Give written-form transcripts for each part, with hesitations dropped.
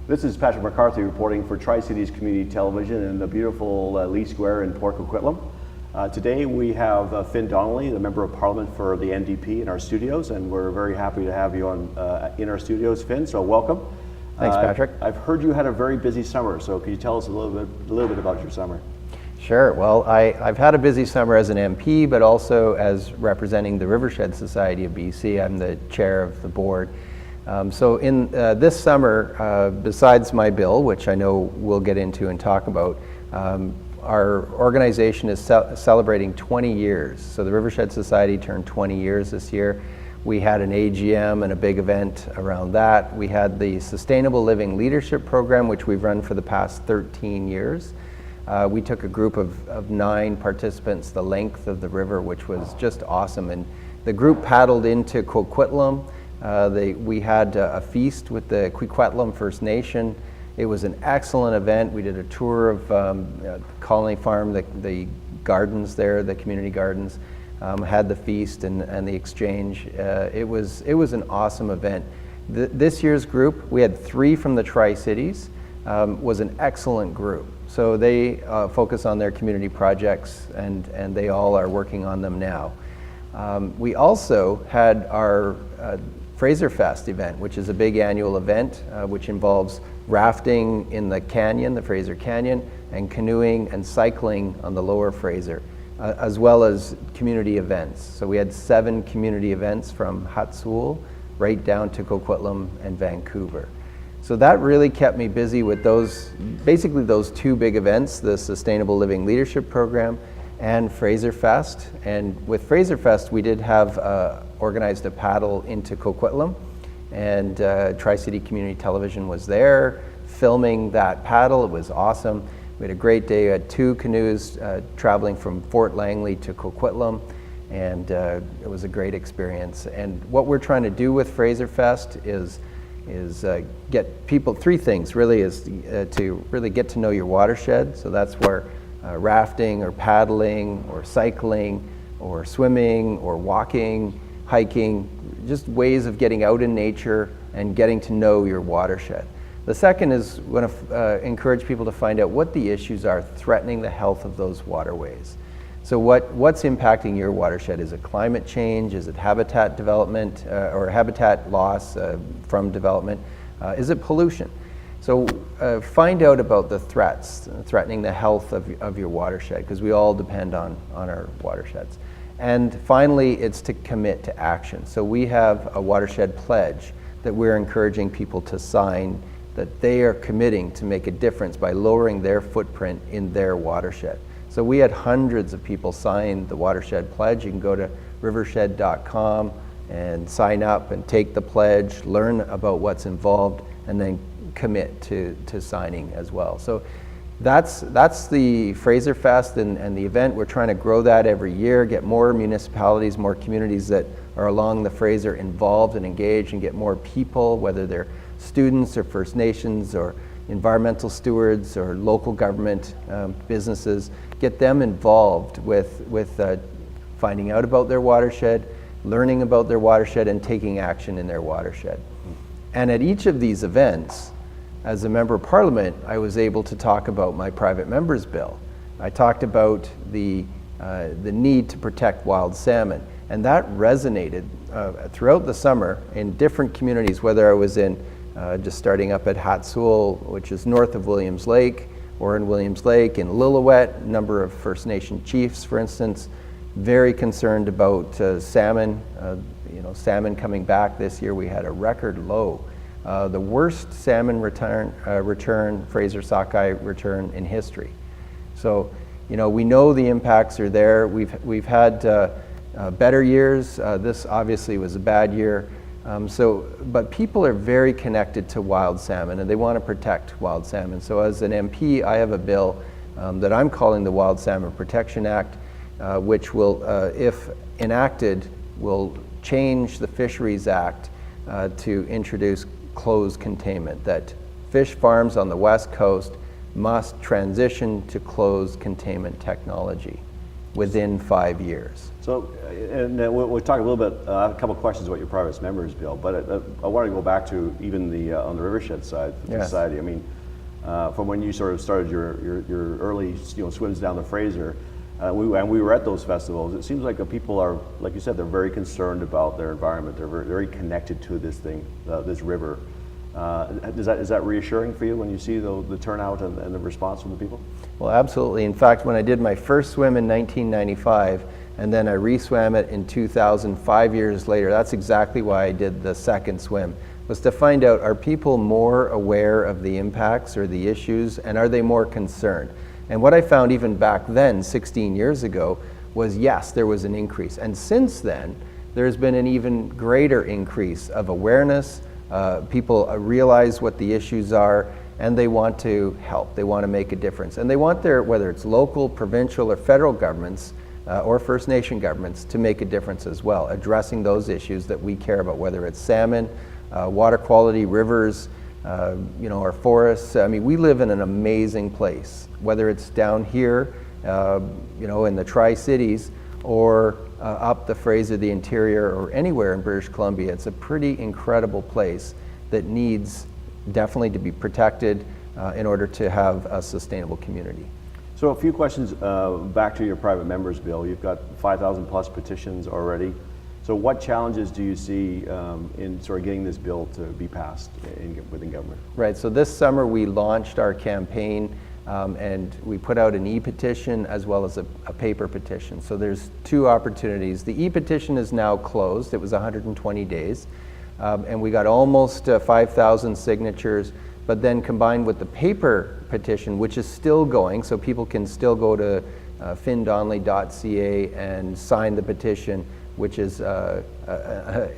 This is Patrick McCarthy reporting for Tri-Cities Community Television in the beautiful Lee Square in Port Coquitlam. Today we have Fin Donnelly, the Member of Parliament for the NDP, in our studios, and we're very happy to have you in our studios, Fin, so welcome. Thanks, Patrick. I've heard you had a very busy summer, so could you tell us a little bit about your summer? Sure. Well, I've had a busy summer as an MP, but also as representing the Watershed Society of BC. I'm the chair of the board. So in this summer, besides my bill, which I know we'll get into and talk about, our organization is celebrating 20 years. So the Watershed Society turned 20 years this year. We had an AGM and a big event around that. We had the Sustainable Living Leadership Program, which we've run for the past 13 years. We took a group of 9 participants the length of the river, which was just awesome. And the group paddled into Coquitlam. We had a feast with the Coquitlam First Nation. It was an excellent event. We did a tour of Colony Farm, the gardens there, the community gardens, had the feast and the exchange. It was an awesome event. This year's group, we had 3 from the Tri-Cities, was an excellent group. So they focus on their community projects and they all are working on them now. We also had our Fraser Fest event, which is a big annual event, which involves rafting in the canyon, the Fraser Canyon, and canoeing and cycling on the lower Fraser, as well as community events. So we had 7 community events from Hatzoul right down to Coquitlam and Vancouver. So that really kept me busy with basically those 2 big events, the Sustainable Living Leadership Program and Fraser Fest. And with Fraser Fest, we did have organized a paddle into Coquitlam, and Tri-City Community Television was there filming that paddle. It was awesome. We had a great day. We had 2 canoes traveling from Fort Langley to Coquitlam, and it was a great experience. And what we're trying to do with Fraser Fest is get people, 3 things really, is to really get to know your watershed. So that's where rafting or paddling or cycling or swimming or walking, hiking, just ways of getting out in nature and getting to know your watershed. The second is we want to encourage people to find out what the issues are threatening the health of those waterways. So what's impacting your watershed? Is it climate change? Is it habitat development or habitat loss from development? Is it pollution? So find out about the threats threatening the health of your watershed, because we all depend on our watersheds. And finally, it's to commit to action. So we have a Watershed Pledge that we're encouraging people to sign, that they are committing to make a difference by lowering their footprint in their watershed. So we had hundreds of people sign the Watershed Pledge. You can go to rivershed.com and sign up and take the pledge, learn about what's involved, and then commit to signing as well. So that's the Fraser Fest and the event. We're trying to grow that every year, get more municipalities, more communities that are along the Fraser involved and engaged, and get more people, whether they're students or First Nations or environmental stewards or local government businesses, get them involved with finding out about their watershed, learning about their watershed, and taking action in their watershed. And at each of these events, as a member of Parliament, I was able to talk about my private member's bill. I talked about the need to protect wild salmon, and that resonated throughout the summer in different communities, whether I was in just starting up at Hatzoul, which is north of Williams Lake, or in Williams Lake, in Lillooet, a number of First Nation chiefs, for instance, very concerned about salmon. Salmon coming back this year. We had a record low. The worst salmon return, Fraser sockeye return in history. So, we know the impacts are there. We've had better years. This obviously was a bad year. But people are very connected to wild salmon, and they want to protect wild salmon. So as an MP, I have a bill that I'm calling the Wild Salmon Protection Act, which will, if enacted, will change the Fisheries Act to introduce closed containment, that fish farms on the West Coast must transition to closed containment technology. within 5 years. So, and we'll talk a little bit, I have a couple of questions about your private members bill, but I want to go back to even on the Rivershed side of the Yes. society. I mean, from when you sort of started your early swims down the Fraser, and we were at those festivals, it seems like the people are, like you said, they're very concerned about their environment. They're very connected to this thing, this river. Is that reassuring for you when you see the turnout and the response from the people? Well, absolutely. In fact, when I did my first swim in 1995, and then I re-swam it in 2000, 5 years later, that's exactly why I did the second swim, was to find out, are people more aware of the impacts or the issues, and are they more concerned? And what I found even back then, 16 years ago, was yes, there was an increase. And since then, there's been an even greater increase of awareness. People realize what the issues are, and they want to help. They want to make a difference. And they want their, whether it's local, provincial, or federal governments, or First Nation governments, to make a difference as well, addressing those issues that we care about, whether it's salmon, water quality, rivers, our forests. I mean, we live in an amazing place, whether it's down here, in the Tri-Cities, or up the Fraser, the interior, or anywhere in British Columbia. It's a pretty incredible place that needs definitely to be protected in order to have a sustainable community. So a few questions back to your private members bill. You've got 5,000 plus petitions already. So what challenges do you see in sort of getting this bill to be passed within government? Right, so this summer we launched our campaign and we put out an e-petition as well as a paper petition. So there's two opportunities. The e-petition is now closed. It was 120 days. And we got almost 5,000 signatures, but then combined with the paper petition, which is still going, so people can still go to findonnelly.ca and sign the petition, which is,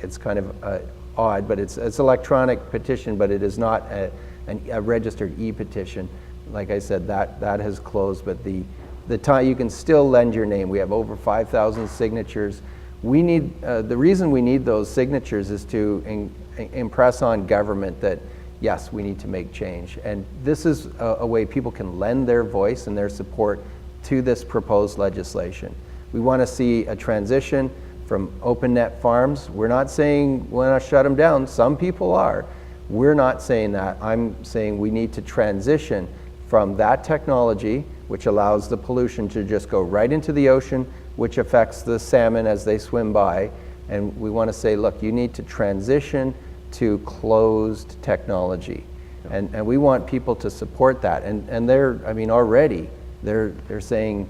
it's kind of odd, but it's electronic petition, but it is not a registered e-petition. Like I said, that has closed, but the time you can still lend your name. We have over 5,000 signatures. We need, the reason we need those signatures is to impress on government that, yes, we need to make change. And this is a way people can lend their voice and their support to this proposed legislation. We want to see a transition from open net farms. We're not saying we want to shut them down. Some people are. We're not saying that. I'm saying we need to transition from that technology, which allows the pollution to just go right into the ocean, which affects the salmon as they swim by. And we want to say, look, you need to transition to closed technology. And we want people to support that. And they're, I mean, already, they're saying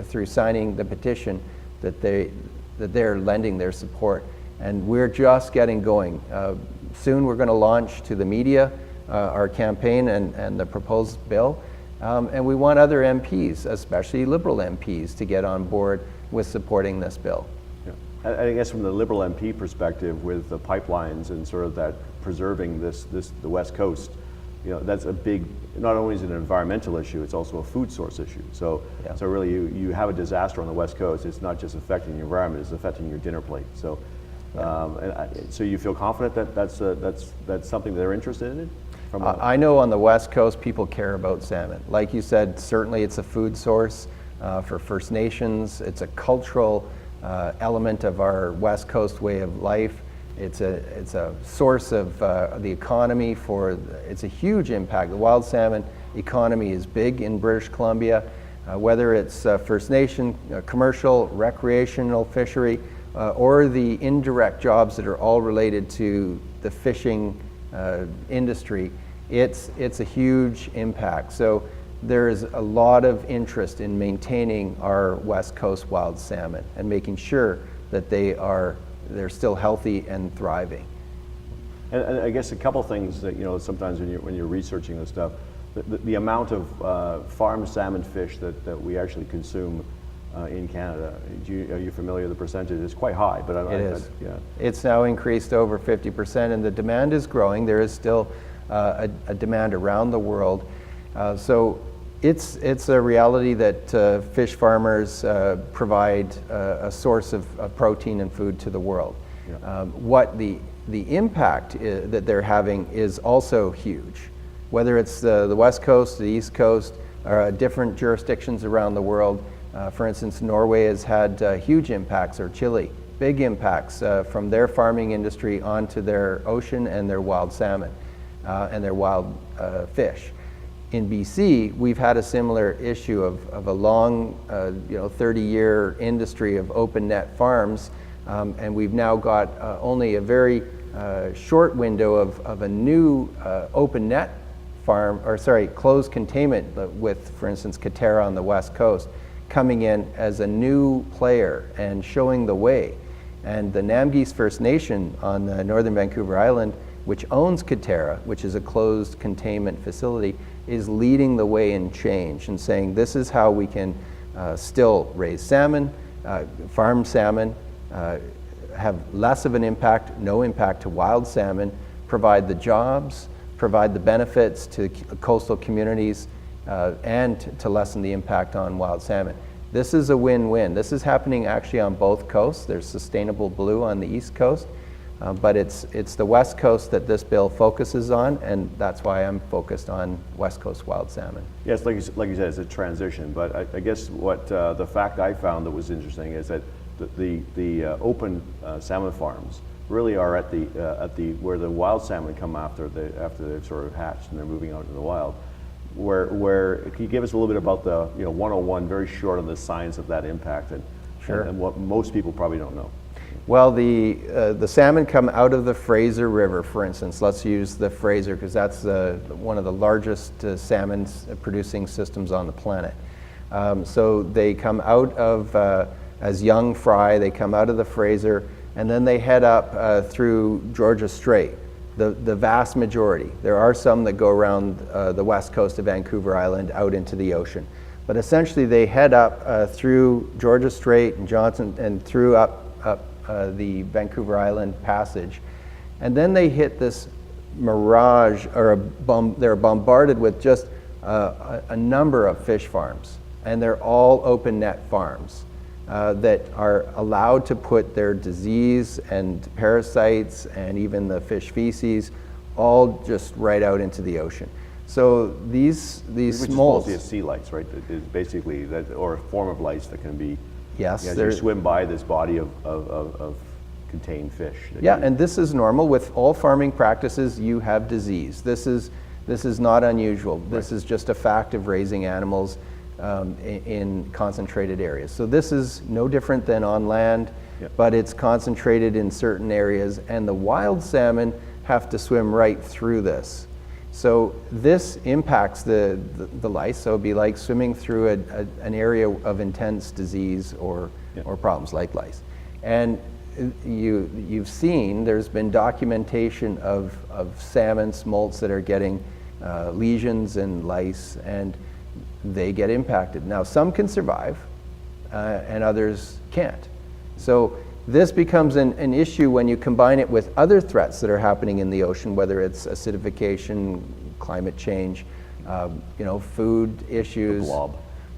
through signing the petition that they're lending their support. And we're just getting going. Soon we're going to launch to the media our campaign and the proposed bill. And we want other MPs, especially Liberal MPs, to get on board with supporting this bill. Yeah. I guess from the Liberal MP perspective, with the pipelines and sort of that preserving the West Coast, that's a big, not only is it an environmental issue, it's also a food source issue. So, yeah. So really you have a disaster on the West Coast, it's not just affecting the environment, it's affecting your dinner plate. So, yeah. So you feel confident that that's something they're interested in? I know on the West Coast people care about salmon. Like you said, certainly it's a food source for First Nations. It's a cultural element of our West Coast way of life. It's a source of the economy it's a huge impact. The wild salmon economy is big in British Columbia, whether it's First Nation, commercial, recreational fishery, or the indirect jobs that are all related to the fishing industry. It's a huge impact. So there's a lot of interest in maintaining our West Coast wild salmon and making sure that they're still healthy and thriving. And I guess a couple things that sometimes when you're researching this stuff, the amount of farmed salmon fish that we actually consume in Canada, are you familiar with the percentage? It's quite high, but it is. Yeah. It's now increased over 50%, and the demand is growing. There is still a demand around the world. So it's a reality that fish farmers provide a source of protein and food to the world. Yeah. What the impact that they're having is also huge. Whether it's the West Coast, the East Coast, or different jurisdictions around the world, For instance, Norway has had huge impacts, or Chile, big impacts from their farming industry onto their ocean and their wild salmon and their wild fish. In BC, we've had a similar issue of a long, 30-year industry of open net farms, and we've now got only a very short window of a new open net farm, closed containment with, for instance, Katera on the west coast, coming in as a new player and showing the way. And the Namgis First Nation on the northern Vancouver Island, which owns Katera, which is a closed containment facility, is leading the way in change and saying this is how we can still raise salmon, farm salmon, have less of an impact, no impact to wild salmon, provide the jobs, provide the benefits to coastal communities, and to lessen the impact on wild salmon. This is a win-win. This is happening actually on both coasts. There's sustainable blue on the east coast, but it's the west coast that this bill focuses on, and that's why I'm focused on west coast wild salmon. Yes, like you said, it's a transition, but I guess what the fact I found that was interesting is that the open salmon farms really are at the where the wild salmon come after they've sort of hatched and they're moving out into the wild. Where can you give us a little bit about the 101, very short on the science of that impact and what most people probably don't know? Well, the salmon come out of the Fraser River, for instance. Let's use the Fraser because that's one of the largest salmon producing systems on the planet. So they come out of, as young fry, they come out of the Fraser, and then they head up through Georgia Strait. The vast majority. There are some that go around the west coast of Vancouver Island out into the ocean. But essentially they head up through Georgia Strait and Johnson and through up the Vancouver Island Passage. And then they hit this mirage, or they're bombarded with just a number of fish farms. And they're all open net farms that are allowed to put their disease and parasites and even the fish feces all just right out into the ocean. So these smolts, which is sea lice, right? Is basically that, or a form of lice that can be. Yes, you swim by this body of contained fish. Yeah, and this is normal with all farming practices. You have disease. This is not unusual. Right. This is just a fact of raising animals in concentrated areas. So this is no different than on land, but it's concentrated in certain areas, and the wild salmon have to swim right through this. So this impacts the lice, so it'd be like swimming through an area of intense disease or problems like lice. And you've seen, there's been documentation of salmon smolts that are getting lesions and lice, and they get impacted. Now, some can survive, and others can't. So this becomes an issue when you combine it with other threats that are happening in the ocean, whether it's acidification, climate change, food issues,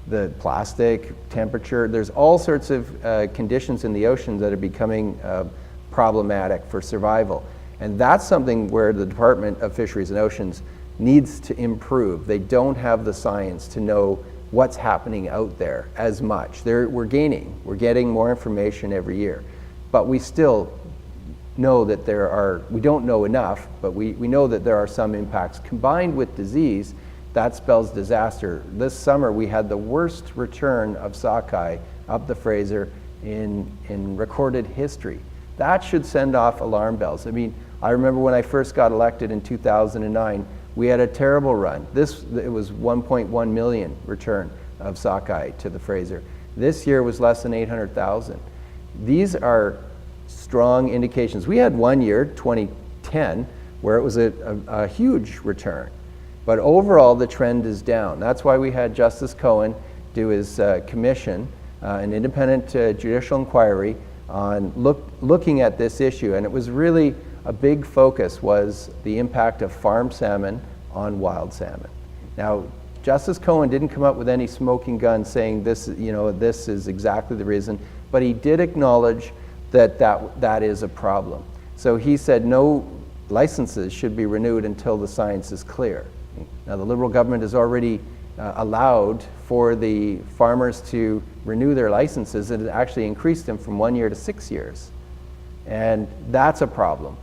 the plastic, temperature. There's all sorts of conditions in the ocean that are becoming problematic for survival. And that's something where the Department of Fisheries and Oceans needs to improve. They don't have the science to know what's happening out there as much. We're getting more information every year, but we still know that we don't know enough, but we know that there are some impacts. Combined with disease, that spells disaster. This summer we had the worst return of sockeye up the Fraser in recorded history. That should send off alarm bells. I mean, I remember when I first got elected in 2009, we had a terrible run. It was 1.1 million return of sockeye to the Fraser. This year was less than 800,000. These are strong indications. We had one year, 2010, where it was a huge return. But overall, the trend is down. That's why we had Justice Cohen do his commission, an independent judicial inquiry on looking at this issue. And it was really a big focus was the impact of farm salmon on wild salmon. Now, Justice Cohen didn't come up with any smoking gun saying this is exactly the reason, but he did acknowledge that is a problem. So he said no licenses should be renewed until the science is clear. Now, the Liberal government has already allowed for the farmers to renew their licenses, it actually increased them from 1 year to 6 years. And that's a problem.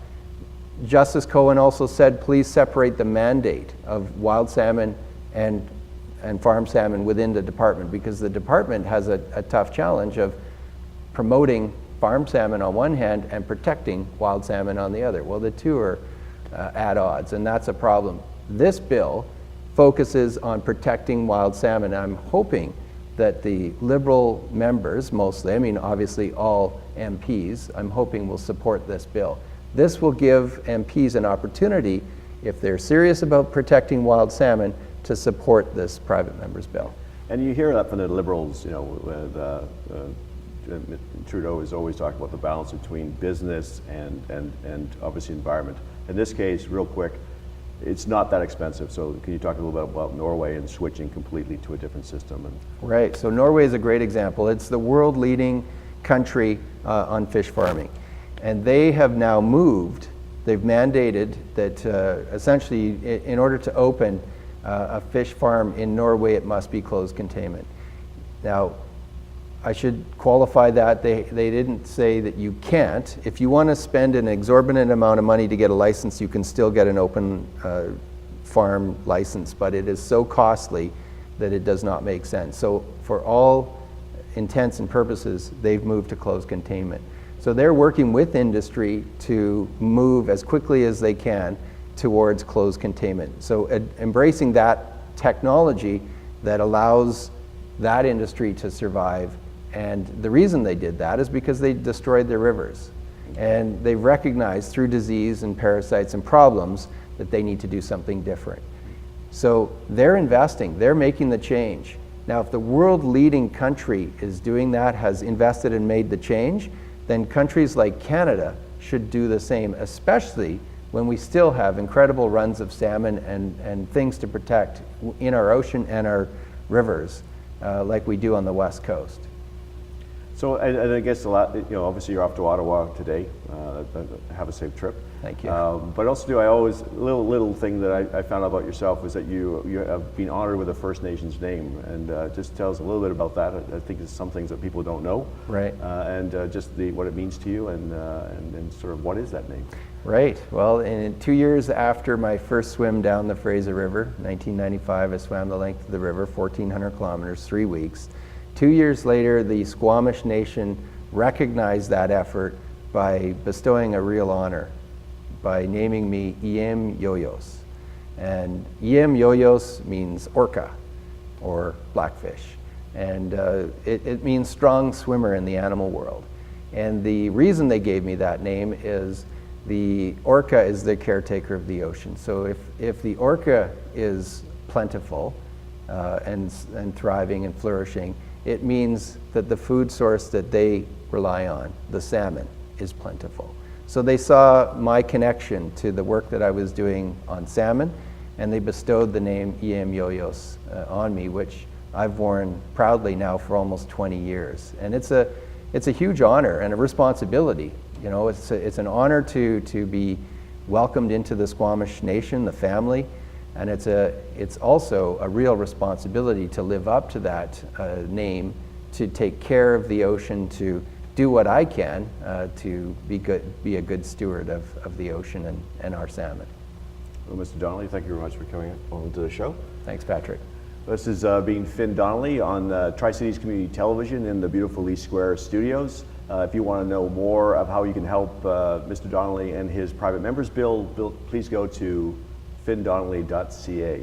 Justice Cohen also said, please separate the mandate of wild salmon and farm salmon within the department, because the department has a tough challenge of promoting farm salmon on one hand and protecting wild salmon on the other. Well, the two are at odds, and that's a problem. This bill focuses on protecting wild salmon. I'm hoping that the Liberal members, mostly, I mean obviously all MPs, I'm hoping will support this bill. This will give MPs an opportunity, if they're serious about protecting wild salmon, to support this private member's bill. And you hear that from the Liberals, you know, Trudeau is always talking about the balance between business and obviously environment. In this case, real quick, it's not that expensive. So can you talk a little bit about Norway and switching completely to a different system? Right, so Norway is a great example. It's the world leading country on fish farming. And they have now moved, they've mandated that essentially in order to open a fish farm in Norway, it must be closed containment. Now, I should qualify that. They didn't say that you can't. If you want to spend an exorbitant amount of money to get a license, you can still get an open farm license, but it is so costly that it does not make sense. So for all intents and purposes, they've moved to closed containment. So they're working with industry to move as quickly as they can towards closed containment. So embracing that technology that allows that industry to survive. And the reason they did that is because they destroyed their rivers. And they've recognized through disease and parasites and problems that they need to do something different. So they're investing, they're making the change. Now, if the world leading country is doing that, has invested and made the change, then countries like Canada should do the same, especially when we still have incredible runs of salmon and things to protect in our ocean and our rivers, like we do on the West Coast. So, and I guess a lot, you know, obviously you're off to Ottawa today. Have a safe trip. Thank you. But also too, I always, little thing that I found out about yourself was that you have been honored with a First Nations name, and just tell us a little bit about that. I think it's some things that people don't know. Right. And just what it means to you, and sort of what is that name? Right. Well, in 2 years after my first swim down the Fraser River, 1995, I swam the length of the river, 1,400 kilometers, 3 weeks. 2 years later, the Squamish Nation recognized that effort by bestowing a real honor, by naming me Iem Yoyos. And Iem Yoyos means orca, or blackfish. And it means strong swimmer in the animal world. And the reason they gave me that name is the orca is the caretaker of the ocean. So if the orca is plentiful and thriving and flourishing, it means that the food source that they rely on, the salmon, is plentiful. So they saw my connection to the work that I was doing on salmon, and they bestowed the name Iem Yoyos on me, which I've worn proudly now for almost 20 years. And it's a huge honor and a responsibility. You know, it's an honor to be welcomed into the Squamish Nation, the family, and it's also a real responsibility to live up to that name, to take care of the ocean, to do what I can to be a good steward of the ocean and our salmon. Well, Mr. Donnelly, thank you very much for coming on to the show. Thanks, Patrick. This is being Fin Donnelly on Tri-Cities Community Television in the beautiful Lee Square studios. If you want to know more of how you can help Mr. Donnelly and his private members bill, please go to findonnelly.ca.